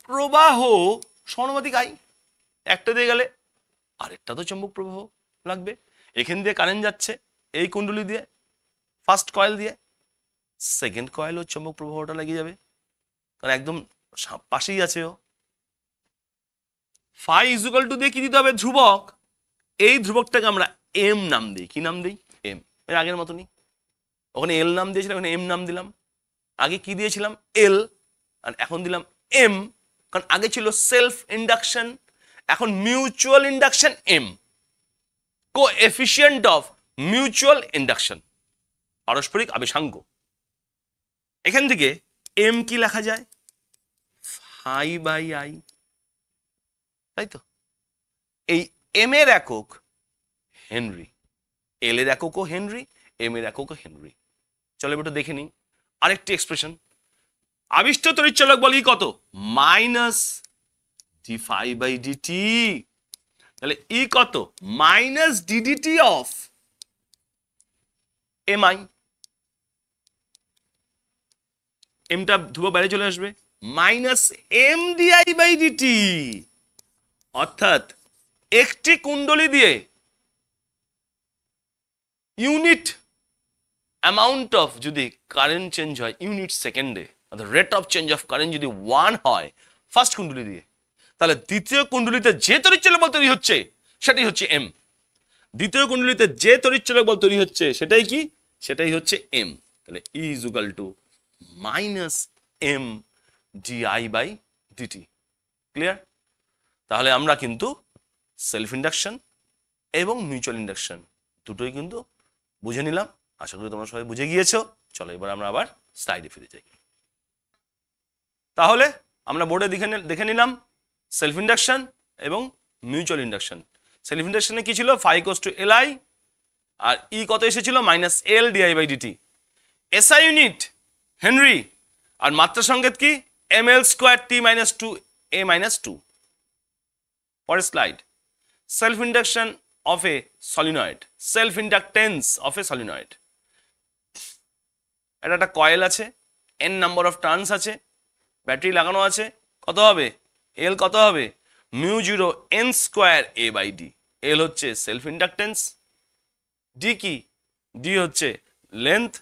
প্রবাহ সমানুপাতিক আই। একটা দিয়ে গেলে আরেকটা তো চৌম্বক প্রবাহ লাগবে। এখান দিয়ে কারেন্ট যাচ্ছে এই কুণ্ডলী দিয়ে, ফার্স্ট কয়েল দিয়ে, সেকেন্ড কয়েলও চৌম্বক প্রবাহটা লেগে যাবে, কারণ একদম পাশেই আছে ও। ফাই ইকুয়াল টু দিয়ে কি দিতে হবে? ধ্রুবক। এই ধ্রুবকটাকে আমরা এম নাম দিই। কি নাম দিই? এম। এর আগের মতনই, ওখানে এল নাম দিয়েছিলাম, এখানে এম নাম দিলাম। আগে কি দিয়েছিলাম? এল, আর এখন দিলাম এম, কারণ আগে ছিল সেলফ ইন্ডাকশন, এখন mutual induction. M coefficient of mutual induction, পারস্পরিক আবেশাঙ্ক। এখান থেকে এম কি লেখা যায়? ফাই বাই আই, তাই তো। এই এম এর একক হেনরি, এল এর এককও হেনরি, এম এর এককও হেনরি। চলো এবার দেখে নিই আরেকটি এক্সপ্রেশন। আবিষ্ট তড়িৎচালক বল ই কত? Minus D phi by d t. তাহলে ই কত? Minus d d t of M I. এমটা ধ্রুব বাইরে চলে আসবে, minus M d I by d t. অর্থাৎ একটি কুণ্ডলী দিয়ে ইউনিট অ্যামাউন্ট অফ যদি কারেন্ট চেঞ্জ হয় ইউনিট সেকেন্ডে, অর্থাৎ rate of change of current যদি 1 হয় ফার্স্ট কুণ্ডলী দিয়ে, তাহলে দ্বিতীয় কুণ্ডলীতে যে তড়িৎচালক বল তৈরি হচ্ছে সেটাই হচ্ছে এম। দ্বিতীয় কুণ্ডলীতে যে তড়িৎচালক বল তৈরি হচ্ছে সেটাই কি? সেটাই হচ্ছে এম। তাহলে E is equal to minus M DI by d t. Clear? তাহলে আমরা কিন্তু সেলফ ইন্ডাকশন এবং মিউচুয়াল ইন্ডাকশন দুটোই কিন্তু বুঝে নিলাম। আশা করি তোমরা সবাই বুঝে গিয়েছো। চলো এবার আমরা আবার স্লাইডে ফিরে যাই। তাহলে আমরা বোর্ডে দেখে নিলাম সেলফ ইন্ডাকশন এবং মিউচুয়াল ইন্ডাকশন। সেলফ ইন্ডাকশনে কি ছিল? Phi equals to L I, আর ই কত এসেছিল? Minus L d I by d t. SI unit henry, আর মাত্রা সংকেত কি? M L square T minus two A minus two. পরের slide. Self induction of a solenoid, self inductance of a solenoid. এটা একটা কয়েল আছে, এন নাম্বার অফ টার্নস আছে, battery লাগানো আছে, কত হবে? এল কত হবে? Mu zero N square A by D. L হচ্ছে সেলফ ইন্ডাকটেন্স, ডি কি? ডি হচ্ছে length,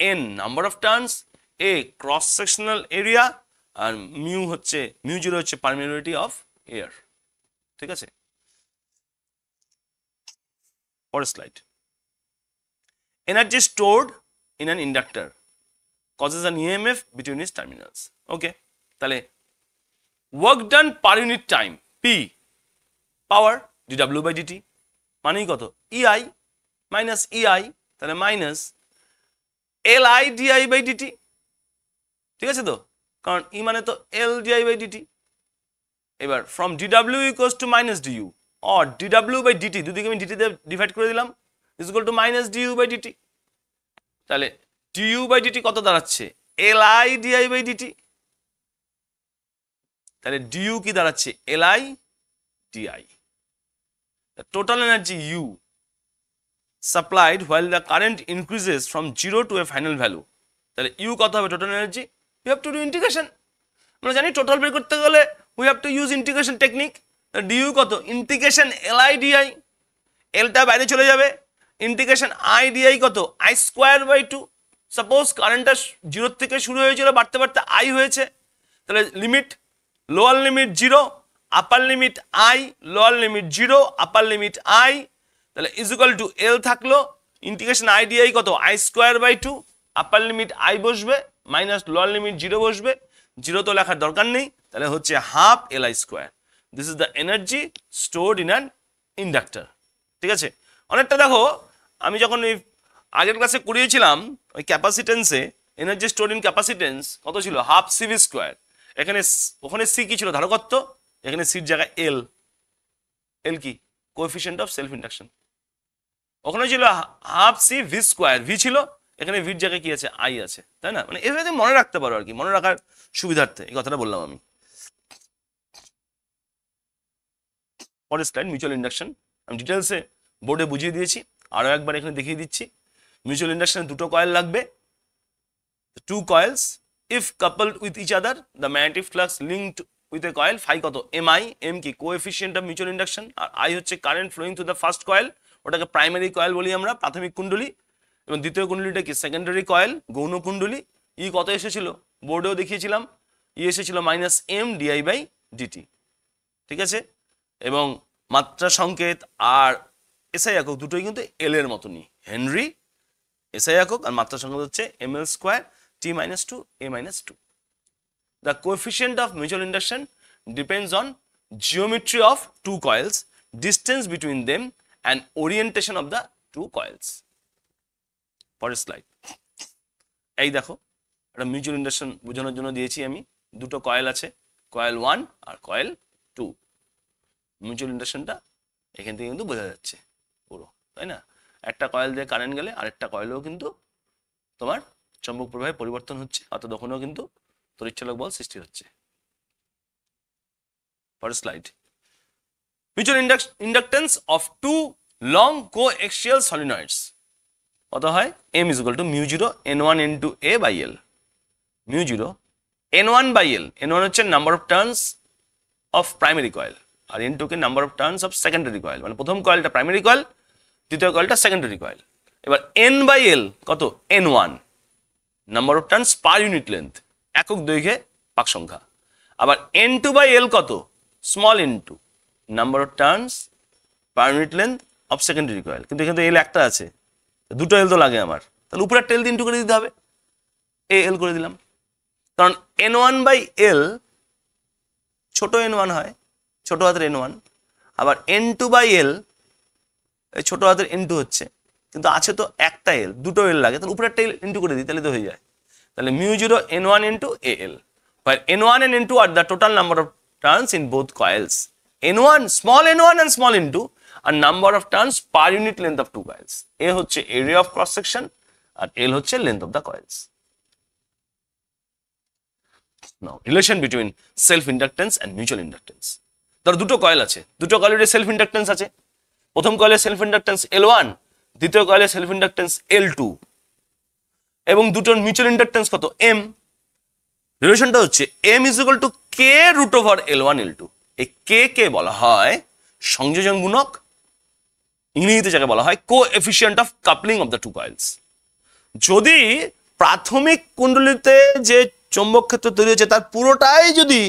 N number of turns, A cross sectional area, আর মিউ জিরো হচ্ছে পারমিয়াবিলিটি অফ এয়ার। ঠিক আছে? পরের slide. Energy stored in an inductor causes an EMF between its terminals. Okay, তাহলে work done per unit time P power dW by dt মানেই কত? EI minus EI, তাহলে minus LI DI by dt। ঠিক আছে তো? কারণ E মানে তো L DI by dt। এবার from dW equals to minus du or dW by dt, দুদিকে আমি dt দিয়ে ডিভাইড করে দিলাম, is equal to minus du by dt। তাহলে du by dt কত দাঁড়াচ্ছে? li di by dt। তাহলে du কি দাঁড়াচ্ছে? li di। The total energy U supplied while the current increases from 0 to a final value, তাহলে U কত হবে? Total energy. you have to do integration। আমরা জানি টোটাল বের করতে গেলে we have to use integration technique। du কত? Integration li di, এলটা বাইরে চলে যাবে, ইন্টিগ্রেশন i di কত? i square by 2। সাপোজ কারেন্টটা 0 থেকে শুরু হয়েছিল, বাড়তে বাড়তে আই হয়েছে, তাহলে limit lower limit 0, upper limit I, lower limit 0, upper limit I, তাহলে ইজ ইকুয়াল টু এল থাকলো, ইন্টিগ্রেশন আই ডিআই কত? I square by 2, upper limit I বসবে, মাইনাস লোয়ার লিমিট 0 বসবে, 0 তো লেখার দরকার নেই, তাহলে হচ্ছে half L I square. This is the energy stored in an inductor. ঠিক আছে? অনেকটা দেখো, আমি যখন আগের ক্লাসে করিয়েছিলাম ওই ক্যাপাসিটেন্সে এনার্জি স্টোর ইন ক্যাপাসিটেন্স কত ছিল? Half CV square. এখানে ওখানে সি কি ছিল? ধারকত্ব। এখানে সির জায়গায় এল। এল কি? Coefficient of self induction. ওখানে ছিল half C V square, V ছিল, এখানে ভির জায়গায় কি আছে? আই আছে, তাই না? মানে এভাবে মনে রাখতে পারো আর কি, মনে রাখার সুবিধার্থে এই কথাটা বললাম আমি। পরের স্লাইড, মিউচুয়াল ইন্ডাকশন। আমি ডিটেলসে বোর্ডে বুঝিয়ে দিয়েছি, আরও একবার এখানে দেখিয়ে দিচ্ছি। মিউচুয়াল ইন্ডাকশনে দুটো কয়েল লাগবে, two coils if coupled with each other the magnetic flux linked with a coil. Phi কত? এমআই। এম কি? কোএফিশিয়েন্ট অফ মিউচুয়াল ইন্ডাকশন, আর আই হচ্ছে current flowing through the first coil, ওটাকে প্রাইমারি কয়েল বলি আমরা, প্রাথমিক কুণ্ডলী, এবং দ্বিতীয় কুণ্ডলীটা কি? সেকেন্ডারি কয়েল, গৌণ কুণ্ডলী। ই কত এসেছিল? বোর্ডেও দেখিয়েছিলাম, ই এসেছিল minus M DI by DT. ঠিক আছে? এবং মাত্রা সংকেত আর এসআই একক দুটোই কিন্তু এল এর মতনই, হেনরি এসআই একক, আর মাত্রা সংকেত হচ্ছে M L square T minus two A minus two. The coefficient of mutual induction depends on geometry of two coils, distance between them and orientation of the two coils. পরের slide. এই দেখো, একটা mutual induction বোঝানোর জন্য দিয়েছি আমি, দুটো coil আছে, কয়েল 1 আর কয়েল 2। মিউচুয়াল ইন্ডাকশনটা এখান থেকে কিন্তু বোঝা যাচ্ছে পুরো, তাই না? একটা কয়েল দিয়ে কারেন্ট গেলে আরেকটা কয়েলেও কিন্তু তোমার চৌম্বক প্রবাহে পরিবর্তন হচ্ছে, অর্থাৎ ওখানেও কিন্তু তড়িৎচালক বল সৃষ্টি হচ্ছে। পরের slide. Mutual inductance of two long coaxial solenoids কত হয়? M is equal to mu zero n1 n2 a by L. Mu zero n1 by L, n1 হচ্ছে number of turns of primary coil, আর n2 কে number of turns of secondary coil, মানে প্রথম কয়েলটা primary coil, দ্বিতীয় কয়েলটা secondary coil. এবার n by L কত? n1 number of turns per unit length, একক দৈর্ঘ্যে পাক সংখ্যা। আবার n2 বাই এল কত? Small n2 number of turns per unit length of secondary coil. কিন্তু এখানে এল একটা আছে, দুটো এল তো লাগে আমার, তাহলে উপরে টেল দিয়ে ইন্টু করে দিতে হবে, এ এল করে দিলাম, কারণ n1/l ছোট n1 হয়, ছোট হাতের n1, আবার n2/l এই ছোট হাতের n2 হচ্ছে, কিন্তু আছে তো একটা এল, দুটো এল লাগে, তাহলে উপরে টেল ইন্টু করে দিই, তাহলে তো হয়ে যায়। তাহলে μ0 n1 into al, where n1 and n2 are the total number of turns in both coils. n1 and small n2 are number of turns per unit length of two coils. A হচ্ছে area of cross section R l হচ্ছে length of the coils. Now relation between self inductance and mutual inductance. ধরো দুটো coil আছে, দুটো কয়েলের self inductance আছে, প্রথম কয়েলের সেলফ ইন্ডাকটেন্স L1, দ্বিতীয় কয়েলের সেলফ ইন্ডাকটেন্স L2, এবং দুটোর মিউচুয়াল ইন্ডাকটেন্স কত m। রিলেশনটা হচ্ছে m is equal to k root over L1 L2। এই k কে বলা হয় সংযোজন গুণক, ইংরেজিতে যাকে বলা হয় coefficient of coupling of the two coils. যদি প্রাথমিক কুণ্ডলীতে যে চৌম্বক ক্ষেত্র তৈরি হচ্ছে তার পুরোটাই যদি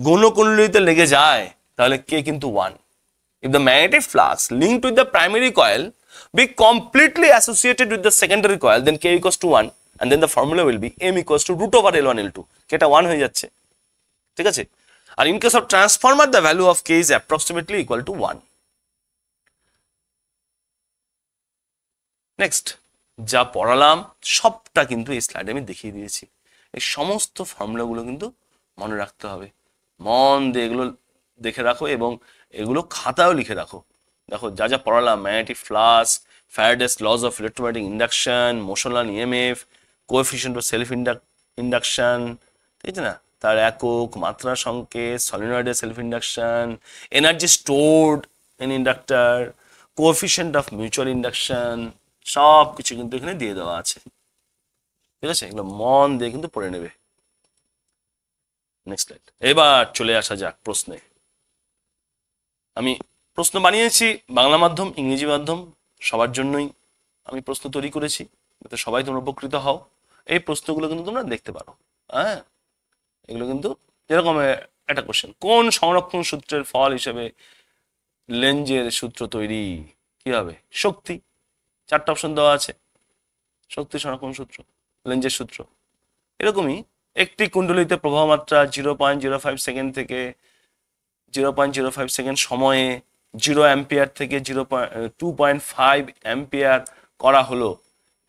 গৌণ কুণ্ডলীতে লেগে যায় তাহলে k কিন্তু 1। If the magnetic flux linked with the primary coil be completely associated with the secondary coil, then k equals to 1, and then the formula will be m equals to root over L1 L2। এটা 1 হয়ে যাচ্ছে, ঠিক আছে। আর in case of transformer the value of k is approximately equal to 1। Next যা পড়ালাম সবটা কিন্তু এই স্লাইডে আমি দেখিয়ে দিয়েছি। এই সমস্ত ফর্মুলাগুলো কিন্তু মনে রাখতে হবে, মন দিয়ে এগুলো দেখে রাখো এবং এগুলো খাতায়ও লিখে রাখো। দেখো যা যা পড়ালাম, magnetic flux, Faraday's laws of electromagnetic induction, motional EMF, coefficient of self induction, ঠিক আছে না, তার একক, মাত্রা সংকেত, সলিনয়েডের self induction, energy stored in inductor, coefficient of mutual induction, সব কিছু কিন্তু এখানে দিয়ে দেওয়া আছে, ঠিক আছে। এগুলো মন দিয়ে কিন্তু পড়ে নেবে। Next slide. এবার চলে আসা যাক প্রশ্নে। আমি প্রশ্ন বানিয়েছি বাংলা মাধ্যম, ইংরেজি মাধ্যম সবার জন্যই আমি প্রশ্ন তৈরি করেছি, যাতে সবাই তোমরা উপকৃত হও। এই প্রশ্নগুলো কিন্তু তোমরা দেখতে পারো। হ্যাঁ, এগুলো কিন্তু যেরকম একটা কোশ্চেন, কোন সংরক্ষণ সূত্রের ফল হিসেবে লেঞ্জের সূত্র তৈরি? কি হবে? শক্তি। 4টা অপশন দেওয়া আছে, শক্তি সংরক্ষণ সূত্র, লেঞ্জের সূত্র। এরকমই একটি কুণ্ডলীতে প্রবাহ মাত্রা 0.05 সেকেন্ড থেকে 0.05 সেকেন্ড সময়ে 0 অ্যাম্পিয়ার থেকে 2.5 অ্যাম্পিয়ার করা হলো,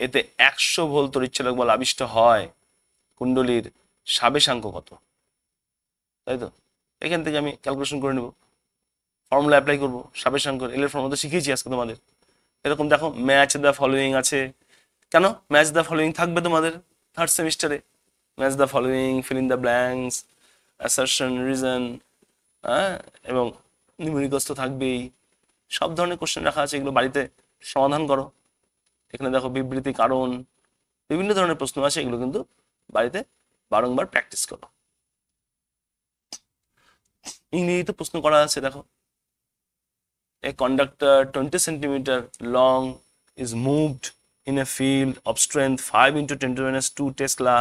এতে 100 ভোল্ট তড়িৎচালক বল আবিষ্ট হয়। কুণ্ডলীর সাবেশাঙ্ক কত? তাই তো, এখান থেকে আমি ক্যালকুলেশন করে নেব, ফর্মুলা অ্যাপ্লাই করবো। সাবেশাঙ্ক এলের ফর্মুলা তো শিখিয়েছি আজকে তোমাদের। এরকম দেখো ম্যাচ দ্য ফলোয়িং আছে, কেন ম্যাচ দ্য ফলোয়িং থাকবে তোমাদের থার্ড সেমিস্টারে? Match the following, fill in the blanks, assertion, reason, হ্যাঁ, এবং নিউমেরিক্যালস তো থাকবেই। সব ধরনের কোশ্চেন রাখা আছে, এগুলো বাড়িতে সমাধান করো। এখানে দেখো বিবৃতি, কারণ, বিভিন্ন ধরনের প্রশ্ন আছে, এগুলো কিন্তু বাড়িতে বারংবার প্র্যাকটিস করো। ইংরেজিতে প্রশ্ন করা আছে, দেখো a conductor 20 centimeter long is moved in a field of strength 5 into 10⁻² Tesla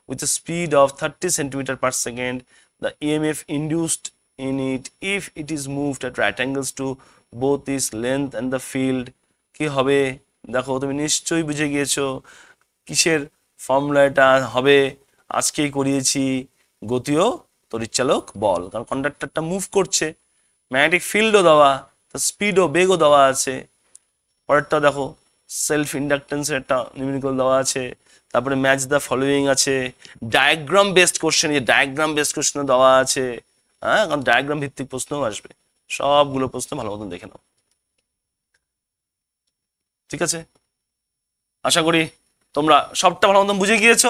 with a speed of 30 centimeter per second. The EMF induced in it, if it is moved at right angles to both its length and the field, কি হবে? দেখো তুমি নিশ্চয়ই বুঝে গিয়েছো কিসের ফর্মুলাটা হবে, আজকেই করিয়েছি, গতীয় তড়িৎচালক বল, কারণ কন্ডাক্টরটা মুভ করছে, ম্যাগনেটিক ফিল্ডও দেওয়া, স্পিডও, বেগও দেওয়া আছে। পরেরটা দেখো সেলফ ইন্ডাকটেন্সের একটা নিউমেরিক্যাল দেওয়া আছে, তারপরে ম্যাচ দ্য ফলোয়িং আছে, ডায়াগ্রাম বেসড কোশ্চেন, যে ডায়াগ্রাম বেসড কোশ্চেনও দেওয়া আছে। হ্যাঁ, কারণ ডায়াগ্রাম ভিত্তিক প্রশ্নও আসবে, সবগুলো প্রশ্ন ভালো মতন দেখে নাও, ঠিক আছে। আশা করি তোমরা সবটা ভালো মতন বুঝে গিয়েছো।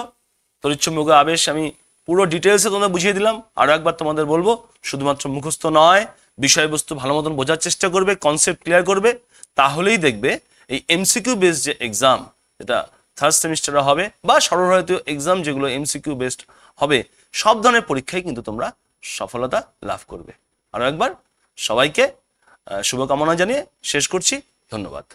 তড়িৎচুম্বকীয় আবেশ আমি পুরো ডিটেলসে তোমরা বুঝিয়ে দিলাম। আরো একবার তোমাদের বলবো, শুধুমাত্র মুখস্থ নয়, বিষয়বস্তু ভালো মতন বোঝার চেষ্টা করবে, কনসেপ্ট ক্লিয়ার করবে, তাহলেই দেখবে এই এমসিকিউ বেসড যে এক্সাম, যেটা থার্ড সেমিস্টারে হবে, বা সর্বভারতীয় এক্সাম যেগুলো এমসিকিউ বেসড হবে, সব ধরনের পরীক্ষায় কিন্তু তোমরা সফলতা লাভ করবে। আরো একবার সবাইকে শুভকামনা জানিয়ে শেষ করছি। ধন্যবাদ।